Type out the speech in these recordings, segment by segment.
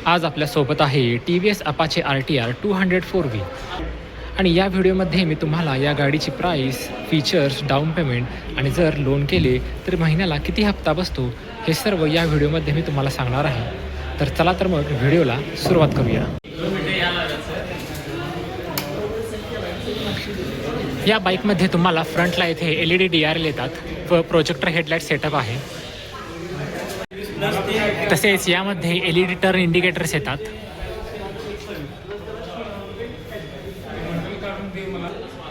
आज आपल्यासोबत आहे TVS अपाचे RTR 204V आणि या व्हिडिओमध्ये मी तुम्हाला या गाडीची प्राईस, फीचर्स, डाऊन पेमेंट आणि जर लोन केले तर महिन्याला किती हप्ता बसतो हे सर्व या व्हिडिओमध्ये मी तुम्हाला सांगणार आहे। तर चला तर मग व्हिडिओला सुरुवात करूया। या बाईकमध्ये तुम्हाला फ्रंटला इथे LED DRL येतात व प्रोजेक्टर हेडलाईट सेटअप आहे। तसेच यामध्ये LED टर्न इंडिकेटर्स येतात।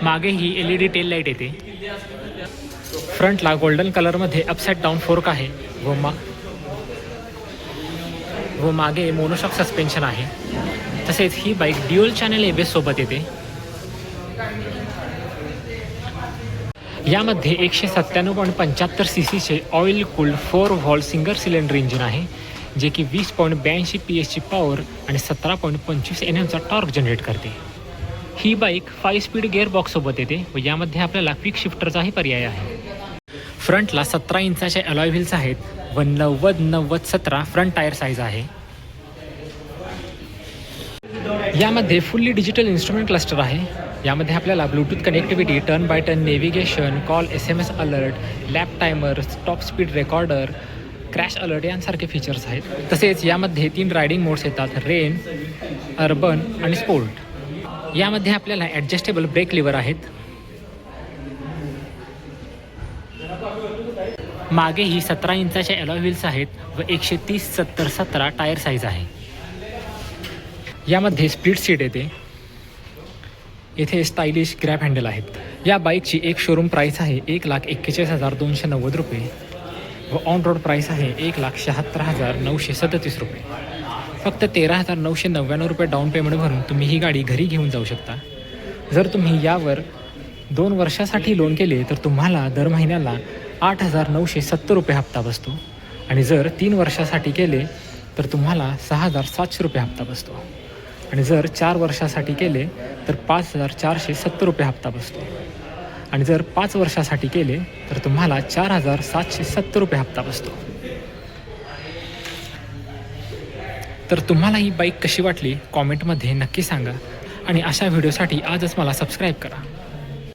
मागे ही LED टेल लाईट येते। फ्रंटला गोल्डन कलरमध्ये अपसाइड डाऊन फोर्क आहे व मागे मोनोशॉक सस्पेन्शन आहे। तसेच ही बाईक ड्युअल चॅनल ABS सोबत येते। यामध्ये 197.75 CCचे oil cooled 4 valve single cylinder engine आहे, जे की 20.82 PS पॉवर आणि 17.25 Nm टॉर्क जनरेट करते। ही बाईक 5 स्पीड गिअर बॉक्स सोबत येते व यामध्ये आपल्याला क्विक शिफ्टरचाही पर्याय आहे। फ्रंटला 17 इंचाचे अलॉय व्हील्स आहेत व 90-90-17 फ्रंट टायर साईज आहे। यामध्ये फुल्ली डिजिटल इन्स्ट्रुमेंट क्लस्टर आहे। यामध्ये आपल्याला Bluetooth connectivity, turn by turn navigation, call SMS alert, lap timer, top speed recorder, crash alert यांसारखे फीचर्स आहेत। तसेच यामध्ये 3 रायडिंग मोड्स येतात, रेन, अर्बन आणि स्पोर्ट। यामध्ये आपल्याला ॲडजस्टेबल ब्रेक लिव्हर आहेत। मागे ही 17 इंचाचे अलॉय व्हील्स आहेत व 130/70-17 टायर साईज आहे। यामध्ये स्प्लिट सीट येते। येथे स्टायलिश ग्रॅब हँडल आहेत। या बाईकची एक शोरूम प्राईस आहे 1,41,290 रुपये व ऑन रोड प्राईस आहे 1,76,937 रुपये। फक्त 13,999 रुपये डाऊन पेमेंट भरून तुम्ही ही गाडी घरी घेऊन जाऊ शकता। जर तुम्ही यावर 2 वर्षासाठी लोन केले तर तुम्हाला दर महिन्याला 8,970 रुपये हप्ता बसतो आणि जर 3 वर्षासाठी केले तर तुम्हाला 6,700 रुपये हप्ता बसतो आणि जर 4 वर्षासाठी केले तर 5,470 रुपये हप्ता बसतो आणि जर 5 वर्षासाठी केले तर तुम्हाला 4,770 रुपये हप्ता बसतो। तर तुम्हाला ही बाईक कशी वाटली कॉमेंटमध्ये नक्की सांगा आणि अशा व्हिडिओसाठी आजच मला सबस्क्राईब करा।